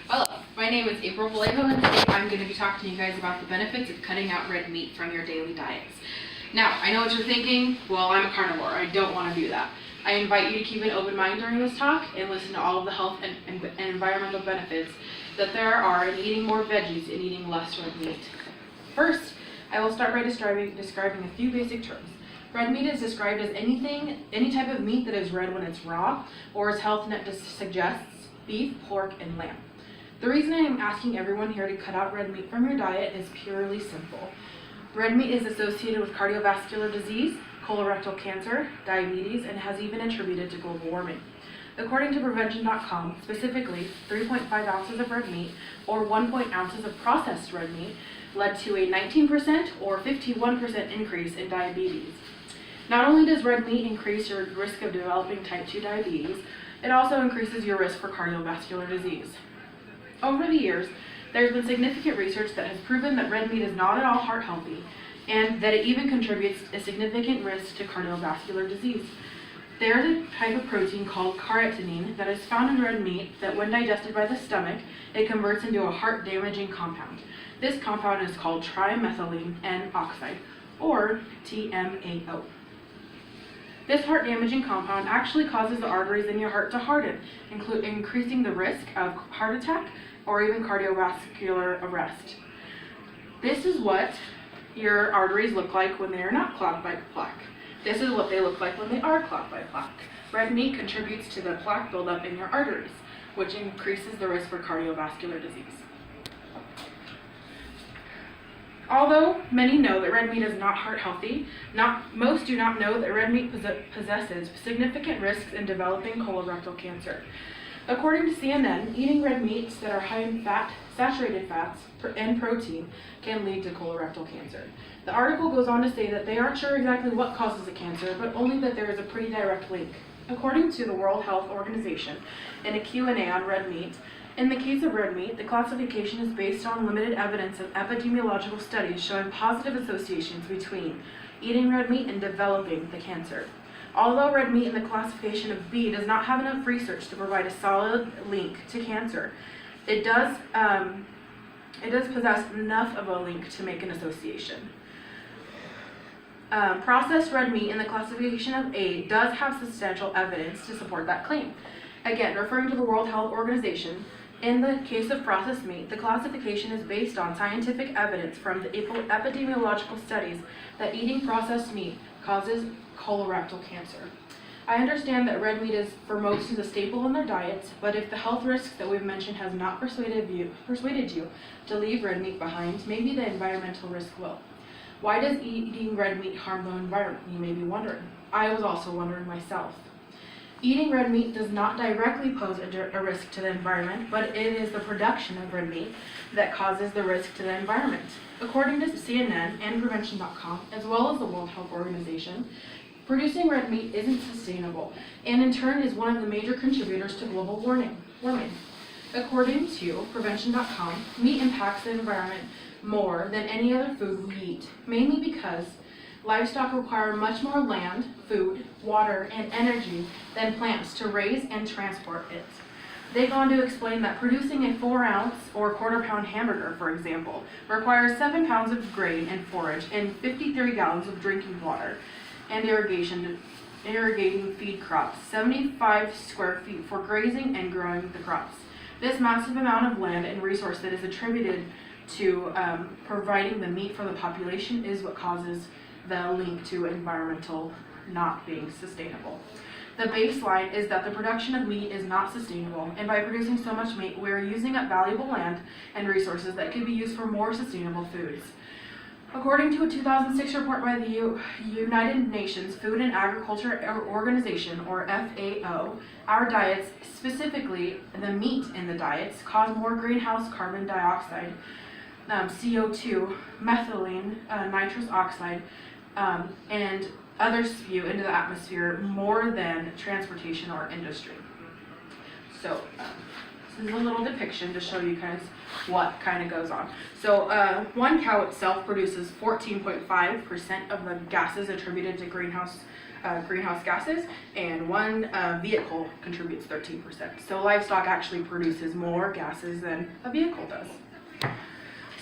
Hello, my name is April Vallejo, and today I'm going to be talking to you guys about the benefits of cutting out red meat from your daily diets. Now, I know what you're thinking, well, I'm a carnivore, I don't want to do that. I invite you to keep an open mind during this talk and listen to all of the health and environmental benefits that there are in eating more veggies and eating less red meat. First, I will start by describing a few basic terms. Red meat is described as any type of meat that is red when it's raw, or as Health Net suggests, beef, pork, and lamb. The reason I am asking everyone here to cut out red meat from your diet is purely simple. Red meat is associated with cardiovascular disease, colorectal cancer, diabetes, and has even attributed to global warming. According to Prevention.com, specifically, 3.5 ounces of red meat or 1 ounces of processed red meat led to a 19% or 51% increase in diabetes. Not only does red meat increase your risk of developing type 2 diabetes, it also increases your risk for cardiovascular disease. Over the years, there's been significant research that has proven that red meat is not at all heart healthy, and that it even contributes a significant risk to cardiovascular disease. There is a type of protein called carotene that is found in red meat that when digested by the stomach, it converts into a heart-damaging compound. This compound is called trimethylene N-oxide, or TMAO. This heart-damaging compound actually causes the arteries in your heart to harden, increasing the risk of heart attack or even cardiovascular arrest. This is what your arteries look like when they are not clogged by plaque. This is what they look like when they are clogged by plaque. Red meat contributes to the plaque buildup in your arteries, which increases the risk for cardiovascular disease. Although many know that red meat is not heart healthy, most do not know that red meat possesses significant risks in developing colorectal cancer. According to CNN, eating red meats that are high in fat, saturated fats, and protein can lead to colorectal cancer. The article goes on to say that they aren't sure exactly what causes the cancer, but only that there is a pretty direct link. According to the World Health Organization, in a Q&A on red meat, in the case of red meat, the classification is based on limited evidence of epidemiological studies showing positive associations between eating red meat and developing the cancer. Although red meat in the classification of B does not have enough research to provide a solid link to cancer, it does possess enough of a link to make an association. Processed red meat in the classification of A does have substantial evidence to support that claim. Again, referring to the World Health Organization, in the case of processed meat, the classification is based on scientific evidence from the epidemiological studies that eating processed meat causes colorectal cancer. I understand that red meat is for most a staple in their diets, but if the health risks that we've mentioned has not persuaded you to leave red meat behind, maybe the environmental risk will. Why does eating red meat harm the environment, you may be wondering. I was also wondering myself. Eating red meat does not directly pose a risk to the environment, but it is the production of red meat that causes the risk to the environment. According to CNN and Prevention.com, as well as the World Health Organization, producing red meat isn't sustainable, and in turn is one of the major contributors to global warming. According to Prevention.com, meat impacts the environment more than any other food we eat, mainly because livestock require much more land, food, water, and energy than plants to raise and transport it. They go on to explain that producing a 4-ounce or quarter-pound hamburger, for example, requires 7 pounds of grain and forage and 53 gallons of drinking water and irrigating feed crops, 75 square feet for grazing and growing the crops. This massive amount of land and resource that is attributed to providing the meat for the population is what causes the link to environmental not being sustainable. The baseline is that the production of meat is not sustainable, and by producing so much meat, we are using up valuable land and resources that could be used for more sustainable foods. According to a 2006 report by the United Nations Food and Agriculture Organization, or FAO, our diets, specifically the meat in the diets, cause more greenhouse carbon dioxide, CO2, methylene, nitrous oxide, and others spew into the atmosphere more than transportation or industry. So this is a little depiction to show you guys what kind of goes on. So one cow itself produces 14.5% of the gases attributed to greenhouse greenhouse gases, and one vehicle contributes 13%. So livestock actually produces more gases than a vehicle does.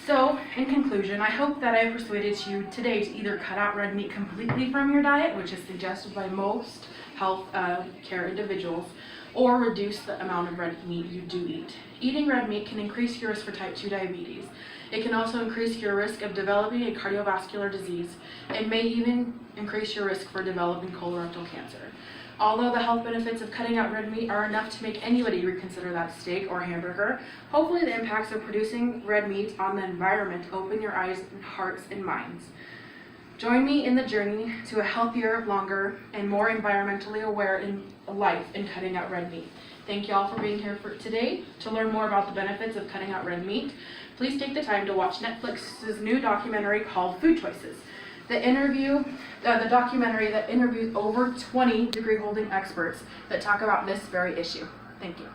So, in conclusion, I hope that I persuaded you today to either cut out red meat completely from your diet, which is suggested by most health care individuals, or reduce the amount of red meat you do eat. Eating red meat can increase your risk for type 2 diabetes. It can also increase your risk of developing a cardiovascular disease. It may even increase your risk for developing colorectal cancer. Although the health benefits of cutting out red meat are enough to make anybody reconsider that steak or hamburger, hopefully the impacts of producing red meat on the environment open your eyes and hearts and minds. Join me in the journey to a healthier, longer, and more environmentally aware life in cutting out red meat. Thank you all for being here for today. To learn more about the benefits of cutting out red meat, please take the time to watch Netflix's new documentary called Food Choices. The documentary that interviews over 20 degree holding experts that talk about this very issue. Thank you.